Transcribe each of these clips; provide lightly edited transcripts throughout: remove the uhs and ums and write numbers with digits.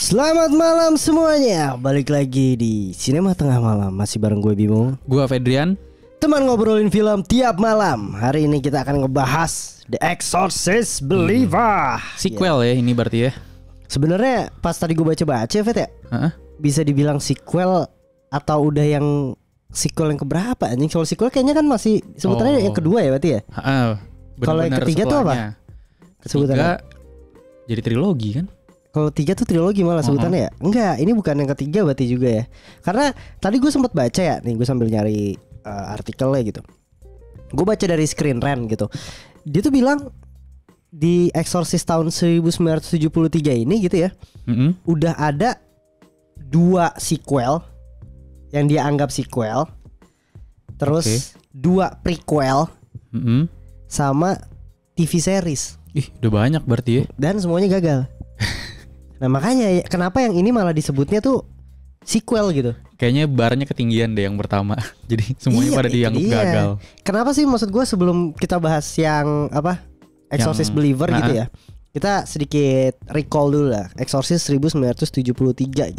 Selamat malam semuanya. Balik lagi di Sinema Tengah Malam. Masih bareng gue Bimo, Gue Fedrian, teman ngobrolin film tiap malam. Hari ini kita akan ngebahas The Exorcist Believer. sequel ya ini berarti ya. Sebenarnya pas tadi gue baca-baca Fet ya, Heeh. bisa dibilang sequel atau udah yang sequel yang keberapa anjing? Kalau sequel kayaknya kan masih sebutannya yang kedua ya berarti ya. Heeh. Kalau yang ketiga tuh apa? Ketiga Sebutannya? jadi trilogi kan? Kalau 3 tuh trilogi malah sebutannya ya? Enggak, ini bukan yang ketiga berarti juga ya. Karena tadi gue sempat baca ya, nih gue sambil nyari artikelnya gitu. Gue baca dari Screen Rant gitu. Dia tuh bilang di Exorcist tahun 1973 ini gitu ya, udah ada 2 sequel yang dia anggap sequel, terus 2 prequel sama TV series. Ih, udah banyak berarti ya. Dan semuanya gagal. Nah makanya kenapa yang ini malah disebutnya tuh sequel gitu. Kayaknya barnya ketinggian deh yang pertama. Jadi semuanya pada dianggap gagal. Kenapa sih maksud gue sebelum kita bahas yang apa Exorcist Believer gitu ya, kita sedikit recall dulu lah. Exorcist 1973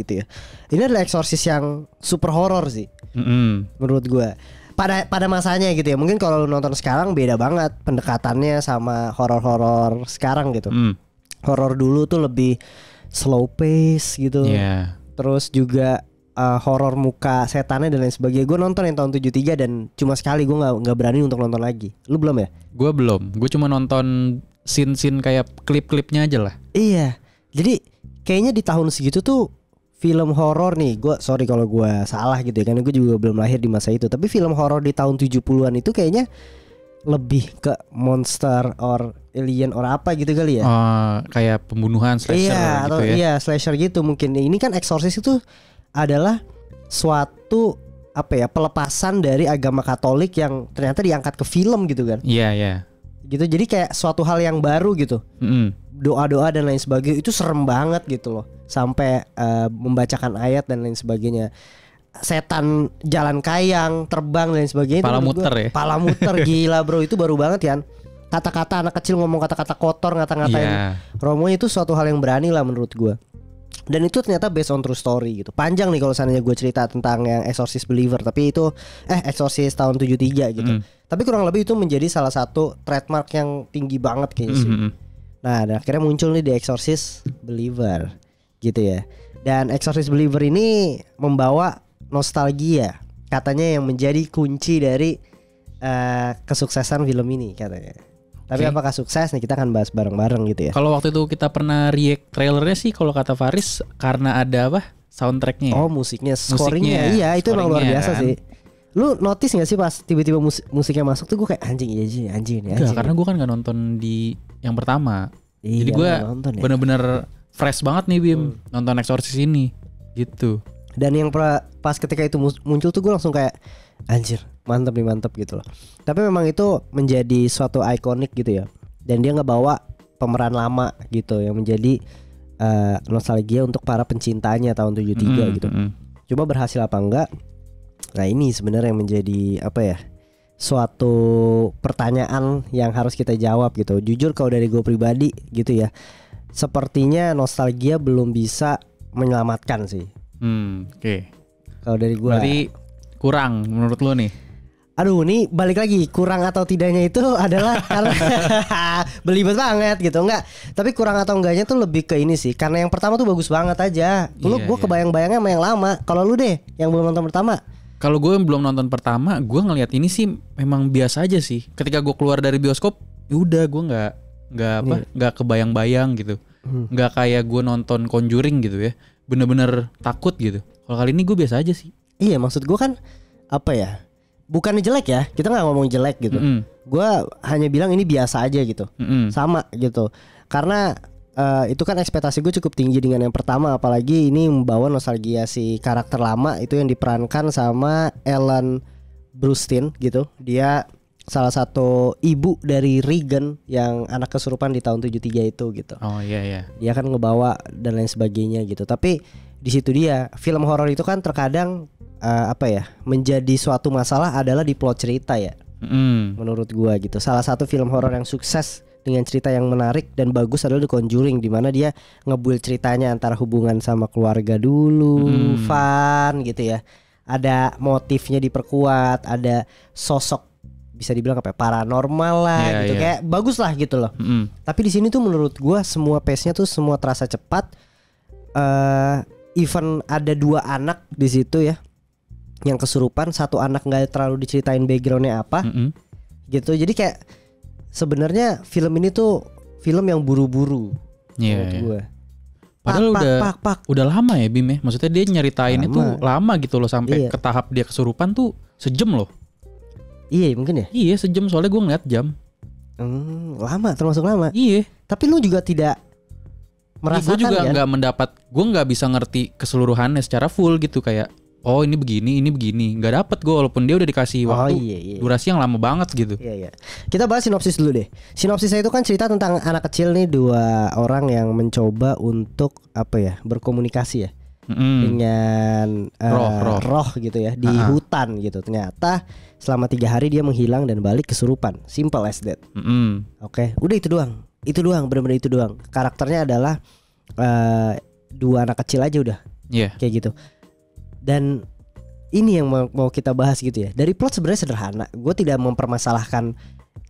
gitu ya. Ini adalah Exorcist yang super horror sih menurut gue. Pada masanya gitu ya. Mungkin kalau lu nonton sekarang beda banget pendekatannya sama horor-horor sekarang gitu. Horor dulu tuh lebih slow pace gitu. Terus juga horor muka setannya dan lain sebagainya. Gue nonton yang tahun 73 dan cuma sekali, gue nggak berani untuk nonton lagi. Lu belum ya? Gue belum. Gue cuma nonton scene-scene kayak klip-klipnya aja lah. Iya. Jadi kayaknya di tahun segitu tuh film horor nih, gue sorry kalau gue salah gitu ya, karena gue juga belum lahir di masa itu. Tapi film horor di tahun 70-an itu kayaknya lebih ke monster or alien or apa gitu kali ya. Kayak pembunuhan slasher gitu ya. Iya, slasher gitu mungkin. Ini kan Exorcist itu adalah suatu apa ya, pelepasan dari agama Katolik yang ternyata diangkat ke film gitu kan. Iya. Gitu. Jadi kayak suatu hal yang baru gitu. Doa-doa dan lain sebagainya itu serem banget gitu loh. Sampai membacakan ayat dan lain sebagainya. Setan jalan kayang, terbang dan lain sebagainya. Pala muter ya. Pala muter gila bro, itu baru banget ya. Kata-kata anak kecil ngomong kata-kata kotor, ngata-ngatain Romo itu suatu hal yang berani lah menurut gue. Dan itu ternyata based on true story gitu. Panjang nih kalau seandainya gue cerita tentang yang Exorcist Believer. Tapi itu Exorcist tahun 73 gitu. Tapi kurang lebih itu menjadi salah satu trademark yang tinggi banget kayaknya sih. Nah dan akhirnya muncul nih The Exorcist Believer gitu ya. Dan Exorcist Believer ini membawa nostalgia katanya yang menjadi kunci dari kesuksesan film ini katanya. Tapi apakah sukses nih, kita akan bahas bareng-bareng gitu ya. Kalau waktu itu kita pernah react trailernya sih, kalau kata Faris karena ada apa soundtracknya. Oh musiknya, scoringnya. Iya itu emang luar biasa kan sih. Lu notice gak sih pas tiba-tiba musiknya masuk tuh gue kayak anjing anjing. Enggak, karena gue kan gak nonton di yang pertama. Iya, jadi gue ya? bener-bener fresh banget nih Bim nonton Exorcist ini gitu. Dan yang pas ketika itu muncul tuh gue langsung kayak anjir mantep gitu loh. Tapi memang itu menjadi suatu ikonik gitu ya. Dan dia ngebawa pemeran lama gitu yang menjadi nostalgia untuk para pencintanya tahun 73 gitu. Cuma berhasil apa enggak? Nah ini sebenarnya yang menjadi apa ya, suatu pertanyaan yang harus kita jawab gitu. Jujur kalau dari gue pribadi gitu ya, sepertinya nostalgia belum bisa menyelamatkan sih. Kalau dari gue berarti kurang menurut lo nih. Aduh ini balik lagi, kurang atau tidaknya itu adalah karena belibet banget gitu. Enggak, tapi kurang atau enggaknya tuh lebih ke ini sih. Karena yang pertama tuh bagus banget aja. Gue kebayang-bayangnya sama yang lama. Kalau lu deh yang belum nonton pertama. Kalau gue yang belum nonton pertama, gue ngelihat ini sih memang biasa aja sih. Ketika gue keluar dari bioskop, yaudah gue nggak kebayang-bayang gitu. Nggak kayak gue nonton Conjuring gitu ya. Bener-bener takut gitu. Kalau kali ini gue biasa aja sih. Iya maksud gue kan apa ya, bukannya jelek ya, kita nggak ngomong jelek gitu. Gue hanya bilang ini biasa aja gitu. Sama gitu. Karena itu kan ekspektasi gue cukup tinggi dengan yang pertama. Apalagi ini membawa nostalgia si karakter lama itu yang diperankan sama Ellen Burstyn gitu. Dia salah satu ibu dari Regan yang anak kesurupan di tahun 73 itu gitu. Oh iya. Dia kan ngebawa dan lain sebagainya gitu. Tapi di situ dia, film horor itu kan terkadang apa ya, menjadi suatu masalah adalah di plot cerita ya. Menurut gua gitu. Salah satu film horor yang sukses dengan cerita yang menarik dan bagus adalah The Conjuring, di mana dia ngebuild ceritanya antara hubungan sama keluarga dulu, fun gitu ya. Ada motifnya diperkuat, ada sosok bisa dibilang apa ya, paranormal lah gitu, kayak bagus lah gitu loh. Tapi di sini tuh menurut gua semua pace-nya tuh semua terasa cepat. Even ada 2 anak di situ ya yang kesurupan, satu anak nggak terlalu diceritain backgroundnya apa, gitu. Jadi kayak sebenarnya film ini tuh film yang buru-buru menurut gue. Padahal udah lama ya Bim ya. Maksudnya dia nyeritain itu lama gitu loh, sampai ke tahap dia kesurupan tuh sejam loh. Iya mungkin ya. Iya sejam, soalnya gue ngeliat jam. Lama, termasuk lama. Iya. Tapi lu juga tidak merasakan. Gue juga gue nggak bisa ngerti keseluruhannya secara full gitu, kayak oh ini begini, nggak dapet gue walaupun dia udah dikasih waktu durasi yang lama banget gitu. Iya. Kita bahas sinopsis dulu deh. Sinopsisnya itu kan cerita tentang anak kecil nih, 2 orang yang mencoba untuk berkomunikasi ya dengan roh gitu ya di hutan gitu. Ternyata selama 3 hari dia menghilang dan balik kesurupan. Simple as that. Oke, udah itu doang. Benar-benar itu doang. Karakternya adalah 2 anak kecil aja udah. Kayak gitu. Dan ini yang mau kita bahas gitu ya. Dari plot sebenarnya sederhana. Gue tidak mempermasalahkan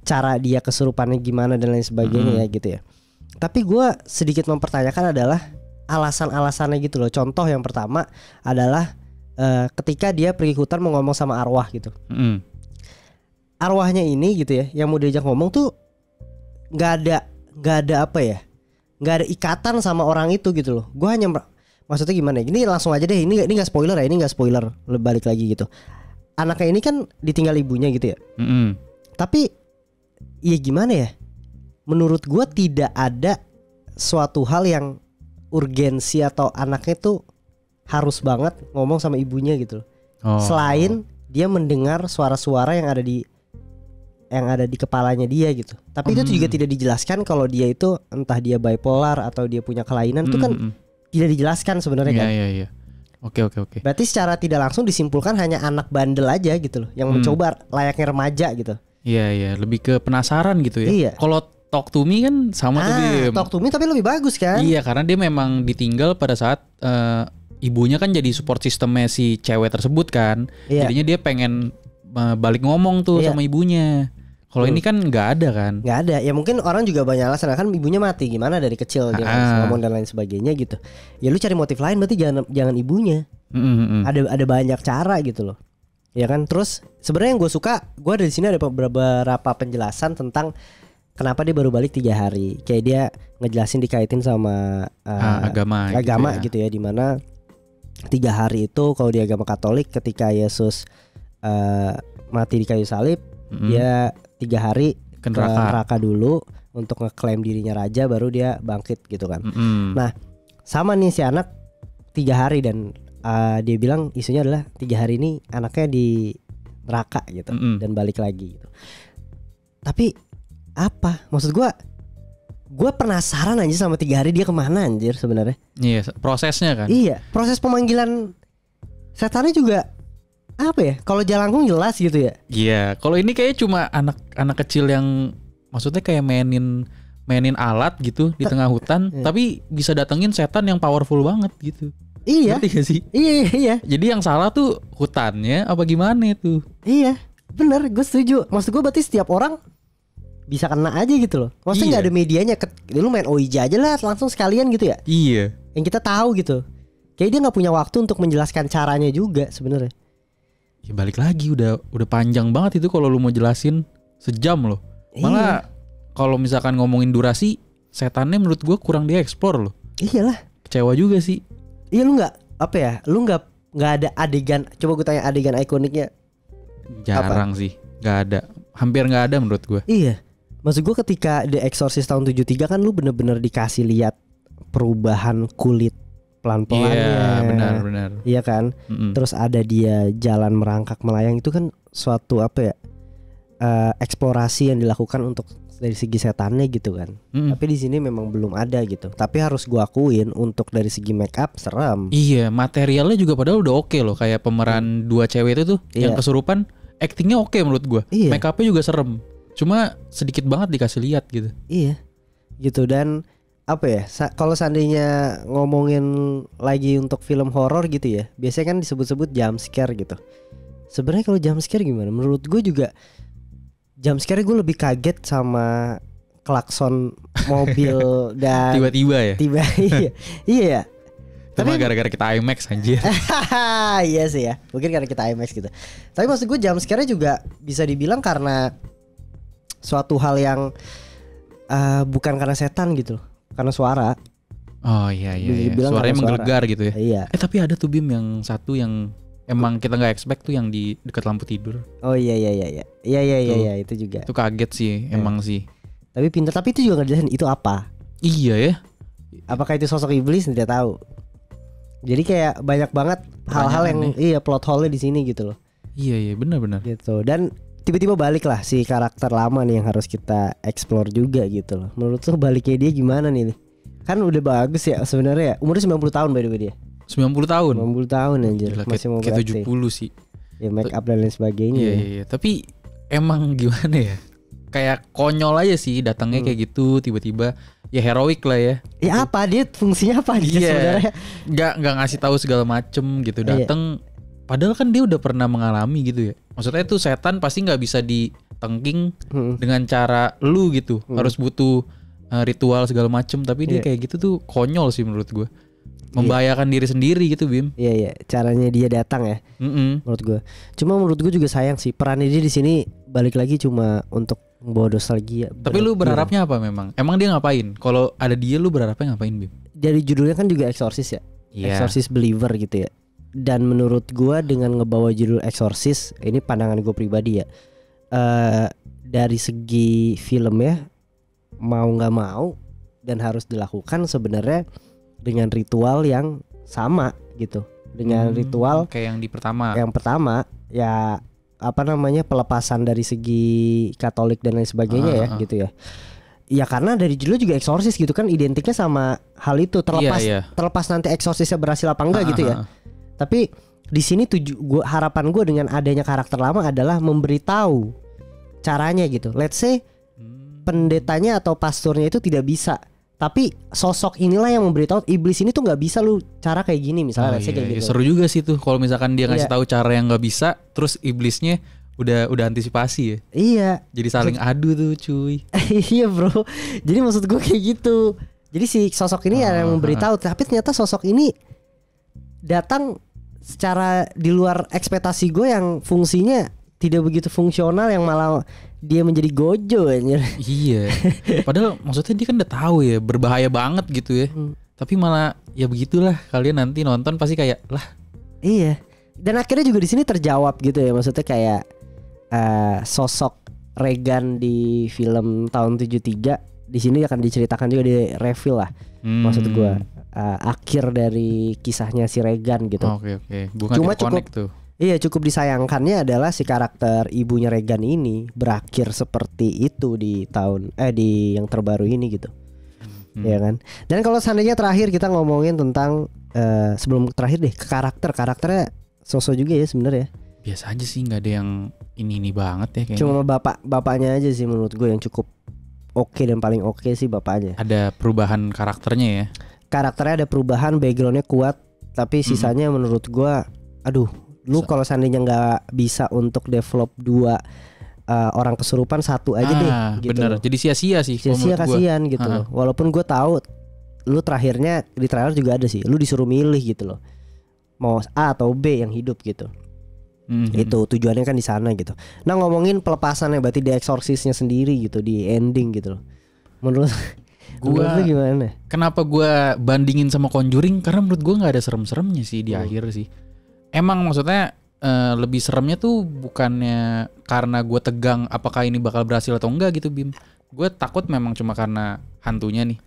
cara dia kesurupannya gimana dan lain sebagainya ya gitu ya. Tapi gue sedikit mempertanyakan adalah alasan-alasannya gitu loh. Contoh yang pertama adalah ketika dia pergi ke hutan mau ngomong sama arwah gitu. Arwahnya ini gitu ya, yang mau diajak ngomong tuh nggak ada ikatan sama orang itu gitu loh. Gue hanya maksudnya gimana ya? Ini langsung aja deh. Ini nggak spoiler ya. Ini nggak spoiler. Balik lagi gitu. Anaknya ini kan ditinggal ibunya gitu ya. Tapi ya gimana ya? Menurut gue tidak ada suatu hal yang urgensi atau anaknya tuh harus banget ngomong sama ibunya gitu loh. Selain dia mendengar suara-suara yang ada di kepalanya dia gitu. Tapi itu juga tidak dijelaskan kalau dia itu entah dia bipolar atau dia punya kelainan itu kan tidak dijelaskan sebenarnya kan. Iya. Oke. Berarti secara tidak langsung disimpulkan hanya anak bandel aja gitu loh, yang mencoba layaknya remaja gitu. Iya, lebih ke penasaran gitu ya. Iya. Kalau Talk to Me kan sama tuh Bim. Talk to Me tapi lebih bagus kan? Iya, karena dia memang ditinggal pada saat ibunya kan jadi support sistemnya si cewek tersebut kan. Jadinya dia pengen balik ngomong tuh sama ibunya. Kalau ini kan nggak ada kan? Nggak ada. Ya mungkin orang juga banyak alasan, kan ibunya mati, gimana dari kecil dia ngomong dan lain sebagainya gitu. Ya lu cari motif lain, berarti jangan ibunya. Ada banyak cara gitu loh. Ya kan. Terus sebenarnya yang gue suka, gue dari sini ada beberapa penjelasan tentang kenapa dia baru balik 3 hari. Kayak dia ngejelasin dikaitin sama agama gitu ya, dimana 3 hari itu kalau di agama Katolik ketika Yesus mati di kayu salib, dia 3 hari ke neraka dulu untuk ngeklaim dirinya raja, baru dia bangkit gitu kan. Nah sama nih si anak 3 hari dan dia bilang isunya adalah 3 hari ini anaknya di neraka gitu dan balik lagi gitu. Tapi apa maksud gue penasaran aja sama 3 hari dia kemana anjir sebenarnya. Iya, prosesnya kan. Iya, proses pemanggilan setannya juga apa ya? Kalau Jalangkung jelas gitu ya. Iya, kalau ini kayaknya cuma anak kecil yang maksudnya kayak mainin alat gitu di tengah hutan, tapi bisa datengin setan yang powerful banget gitu. Iya. Ngerti gak sih? Iya. Jadi yang salah tuh hutannya apa gimana itu? Iya, bener, gue setuju. Maksud gue berarti setiap orang bisa kena aja gitu loh. Maksudnya nggak ada medianya. Lu main Ouija aja lah langsung sekalian gitu ya. Iya. Yang kita tahu gitu. Kayak dia nggak punya waktu untuk menjelaskan caranya juga sebenarnya. Ya balik lagi udah panjang banget itu kalau lu mau jelasin sejam loh. Malah kalau misalkan ngomongin durasi, setannya menurut gua kurang dieksplor loh. Iyalah. Kecewa juga sih. Iya, lu nggak apa ya? Lu nggak ada adegan. Coba gue tanya adegan ikoniknya. Jarang sih, nggak ada. Hampir nggak ada menurut gua. Iya. Maksud gue ketika The Exorcist tahun 73 kan lu bener-bener dikasih lihat perubahan kulit pelan-pelannya. Iya, benar. Iya kan? Terus ada dia jalan merangkak melayang, itu kan suatu apa ya? Eksplorasi yang dilakukan untuk dari segi setannya gitu kan. Tapi di sini memang belum ada gitu. Tapi harus gua akuin untuk dari segi make up serem. Iya, materialnya juga padahal udah oke loh, kayak pemeran 2 cewek itu tuh yang kesurupan, actingnya oke menurut gua. Make upnya juga serem. Cuma sedikit banget dikasih lihat gitu. Iya. Gitu. Dan apa ya? Kalau seandainya ngomongin lagi untuk film horor gitu ya, biasanya kan disebut-sebut jump scare gitu. Sebenarnya kalau jump scare gimana? Menurut gue juga jump scare gue lebih kaget sama klakson mobil dan tiba-tiba ya. Iya. Iya ya. Tapi gara-gara kita IMAX anjir. Iya sih ya. Mungkin karena kita IMAX gitu. Tapi maksud gue jump scare-nya juga bisa dibilang karena suatu hal yang bukan karena setan gitu loh. Karena suara. Oh iya. Suaranya menggelegar gitu ya. Iya. Tapi ada tuh Bim yang satu yang emang kita nggak expect tuh yang di dekat lampu tidur. Oh iya. Iya itu juga. Itu kaget sih emang sih. Tapi pintar, tapi itu juga nggak dijelasin itu apa. Iya ya. Apakah itu sosok iblis tidak tahu. Jadi kayak banyak banget hal-hal yang plot hole-nya di sini gitu loh. Iya benar. Gitu. Dan tiba-tiba balik lah si karakter lama nih yang harus kita explore juga gitu loh. Menurut tuh baliknya dia gimana nih? Kan udah bagus ya sebenarnya ya. Umurnya 90 tahun by the way dia. 90 tahun. 90 tahun anjir. Gila, masih mau kayak beraktif. 70 sih. Ya make up dan lain sebagainya. Iya. Tapi emang gimana ya? Kayak konyol aja sih datangnya kayak gitu tiba-tiba ya heroik lah ya. Ya apa dia fungsinya apa dia sebenarnya? Nggak ngasih tahu segala macem gitu datang. Padahal kan dia udah pernah mengalami gitu ya. Maksudnya tuh setan pasti nggak bisa ditengking dengan cara lu gitu. Harus butuh ritual segala macem. Tapi dia kayak gitu tuh konyol sih menurut gue. Membahayakan diri sendiri gitu Bim. Iya caranya dia datang ya. Menurut gue. Cuma menurut gue juga sayang sih perannya dia di sini balik lagi cuma untuk bawa nostalgia. Tapi lu berharapnya apa memang? Emang dia ngapain? Kalau ada dia lu berharapnya ngapain Bim? Jadi judulnya kan juga Exorcist ya. Exorcist Believer gitu ya. Dan menurut gua dengan ngebawa judul Exorcist, ini pandangan gue pribadi ya. Dari segi film ya, mau nggak mau dan harus dilakukan sebenarnya dengan ritual yang sama gitu. Dengan ritual kayak yang di pertama. Yang pertama ya apa namanya pelepasan dari segi Katolik dan lain sebagainya ya gitu ya. Ya karena dari judul juga eksorsis gitu kan identiknya sama hal itu terlepas nanti eksorsisnya berhasil apa enggak gitu ya. Tapi di sini harapan gue dengan adanya karakter lama adalah memberitahu caranya gitu. Let's say pendetanya atau pastornya itu tidak bisa, tapi sosok inilah yang memberitahu iblis ini tuh nggak bisa lu cara kayak gini misalnya. Kayak gitu. Seru juga sih tuh kalau misalkan dia ngasih tahu cara yang nggak bisa, terus iblisnya udah antisipasi ya. Iya. Jadi saling adu tuh cuy. Iya bro. Jadi maksud gue kayak gitu. Jadi si sosok ini yang memberitahu, tapi ternyata sosok ini datang secara di luar ekspektasi gue yang fungsinya tidak begitu fungsional, yang malah dia menjadi gojo anjir. Iya. Padahal maksudnya dia kan udah tahu ya berbahaya banget gitu ya. Tapi malah ya begitulah, kalian nanti nonton pasti kayak lah. Iya. Dan akhirnya juga di sini terjawab gitu ya. Maksudnya kayak sosok Regan di film tahun 73 di sini akan diceritakan juga di reveal lah. Maksud gue akhir dari kisahnya si Regan gitu. Oke. Bukan cuma cukup tuh. Iya, cukup disayangkannya adalah si karakter ibunya Regan ini berakhir seperti itu di di yang terbaru ini gitu. Ya kan. Dan kalau seandainya terakhir kita ngomongin tentang sebelum terakhir deh karakternya sosok juga ya sebenarnya. Biasa aja sih, nggak ada yang ini banget ya kayaknya. Cuma bapaknya aja sih menurut gue yang cukup oke dan paling oke sih bapaknya. Ada perubahan karakternya ya. Karakternya ada perubahan, backgroundnya kuat, tapi sisanya menurut gue, aduh, lu kalau seandainya nggak bisa untuk develop dua orang kesurupan, satu aja deh. Gitu. Bener. Jadi sia-sia sih. Sia-sia kasihan gitu loh. Walaupun gue tahu, lu terakhirnya di trailer juga ada sih, lu disuruh milih gitu loh, mau A atau B yang hidup gitu. Itu tujuannya kan di sana gitu. Nah ngomongin pelepasannya berarti di eksorsisnya sendiri gitu, di ending gitu loh. Menurut gua gimana? Kenapa gua bandingin sama Conjuring? Karena menurut gua nggak ada serem-seremnya sih di akhir sih. Emang maksudnya lebih seremnya tuh bukannya karena gua tegang apakah ini bakal berhasil atau enggak gitu Bim. Gua takut memang cuma karena hantunya nih.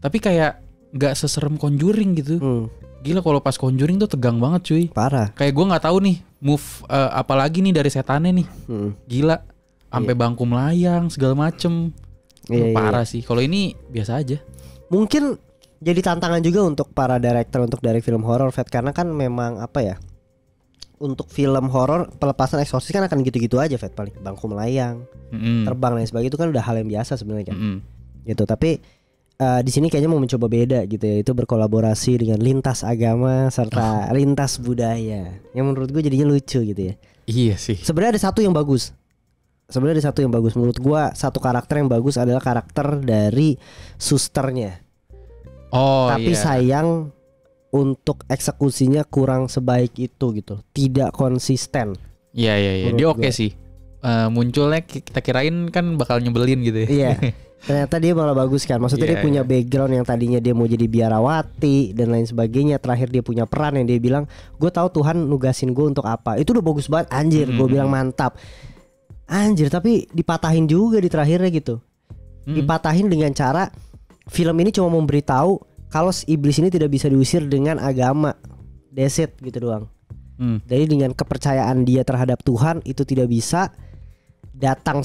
Tapi kayak nggak seserem Conjuring gitu. Gila kalau pas Conjuring tuh tegang banget cuy. Parah. Kayak gue gak tahu nih move apalagi nih dari setannya nih. Gila. Sampai bangku melayang segala macem. Parah sih. Kalau ini biasa aja. Mungkin jadi tantangan juga untuk para director untuk dari film horor, Fat, karena kan memang apa ya, untuk film horor pelepasan eksorsis kan akan gitu-gitu aja, Fat, paling bangku melayang, terbang dan sebagainya, itu kan udah hal yang biasa sebenarnya kan. Gitu. Tapi di sini kayaknya mau mencoba beda gitu ya, itu berkolaborasi dengan lintas agama serta lintas budaya. Yang menurut gue jadinya lucu gitu ya. Iya sih. Sebenarnya ada satu yang bagus. Menurut gue satu karakter yang bagus adalah karakter dari susternya. Oh, tapi iya. sayang untuk eksekusinya kurang sebaik itu gitu. Tidak konsisten. Iya. Dia oke sih. Munculnya kita kirain kan bakal nyebelin gitu ya. Iya. Ternyata dia malah bagus kan. Maksudnya dia punya background yang tadinya dia mau jadi biarawati dan lain sebagainya. Terakhir dia punya peran yang dia bilang, gue tahu Tuhan nugasin gue untuk apa. Itu udah bagus banget, anjir. Gue bilang mantap. Anjir, tapi dipatahin juga di terakhirnya gitu. Dipatahin dengan cara film ini cuma memberitahu kalau iblis ini tidak bisa diusir dengan agama. That's it gitu doang. Jadi dengan kepercayaan dia terhadap Tuhan itu tidak bisa. Datang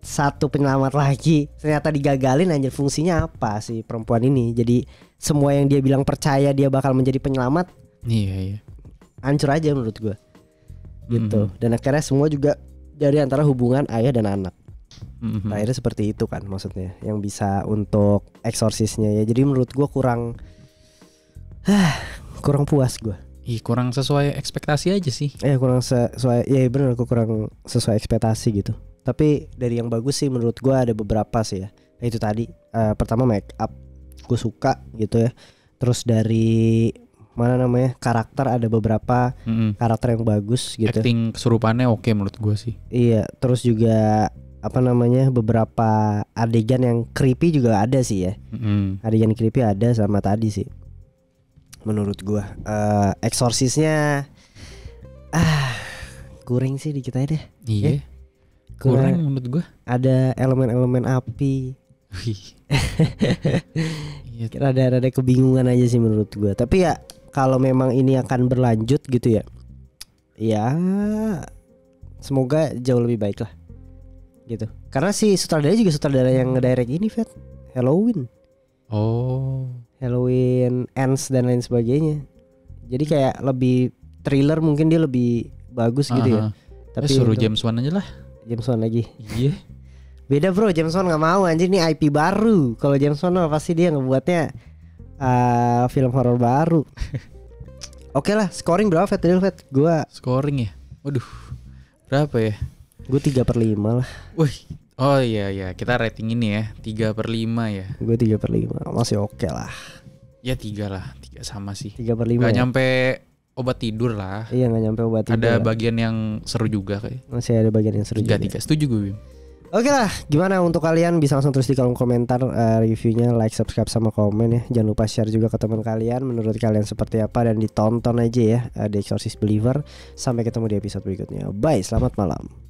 satu penyelamat lagi, ternyata digagalin, anjir. Fungsinya apa sih perempuan ini? Jadi semua yang dia bilang percaya dia bakal menjadi penyelamat, iya, hancur aja menurut gue gitu. Dan akhirnya semua juga dari antara hubungan ayah dan anak. Akhirnya seperti itu kan maksudnya yang bisa untuk eksorsisnya ya. Jadi menurut gue kurang puas gue. Kurang sesuai ekspektasi aja sih. Kurang sesuai. Ya benar, aku kurang sesuai ekspektasi gitu. Tapi dari yang bagus sih menurut gue ada beberapa sih ya. Itu tadi pertama make up gue suka gitu ya. Terus dari karakter ada beberapa karakter yang bagus gitu. Acting kesurupannya oke menurut gue sih. Iya. Terus juga beberapa adegan yang creepy juga ada sih ya. Adegan creepy ada sama tadi sih. Menurut gue eksorsisnya kurang sih dikit aja deh. Iya. Kurang menurut gue. Ada elemen-elemen api. Rada kebingungan aja sih menurut gue. Tapi ya kalau memang ini akan berlanjut gitu ya, ya semoga jauh lebih baik lah gitu. Karena si sutradara juga sutradara yang ngedirect ini, Fat, Halloween. Halloween Ends dan lain sebagainya. Jadi kayak lebih thriller, mungkin dia lebih bagus gitu ya. Tapi suruh James Wan aja lah. James Wan lagi. Iya. Beda bro, James Wan gak mau anjir, ini IP baru. Kalau James Wan pasti dia ngebuatnya film horor baru. Oke lah, scoring berapa Fat? Gua scoring ya. Waduh. Berapa ya? Gue 3/5 lah. Wih. Oh iya, kita rating ini ya 3/5 ya. Gue 3/5, masih oke lah. Ya 3 lah, 3 sama sih. 3/5 gak ya? nyampe obat tidur lah. Iya, gak nyampe obat tidur. Ada bagian yang seru juga kayak. Masih ada bagian yang seru juga. 3 setuju gue, Bim. Oke lah, gimana untuk kalian? Bisa langsung tulis di kolom komentar reviewnya, like, subscribe, sama komen ya. Jangan lupa share juga ke teman kalian. Menurut kalian seperti apa, dan ditonton aja ya The Exorcist Believer. Sampai ketemu di episode berikutnya. Bye, selamat malam.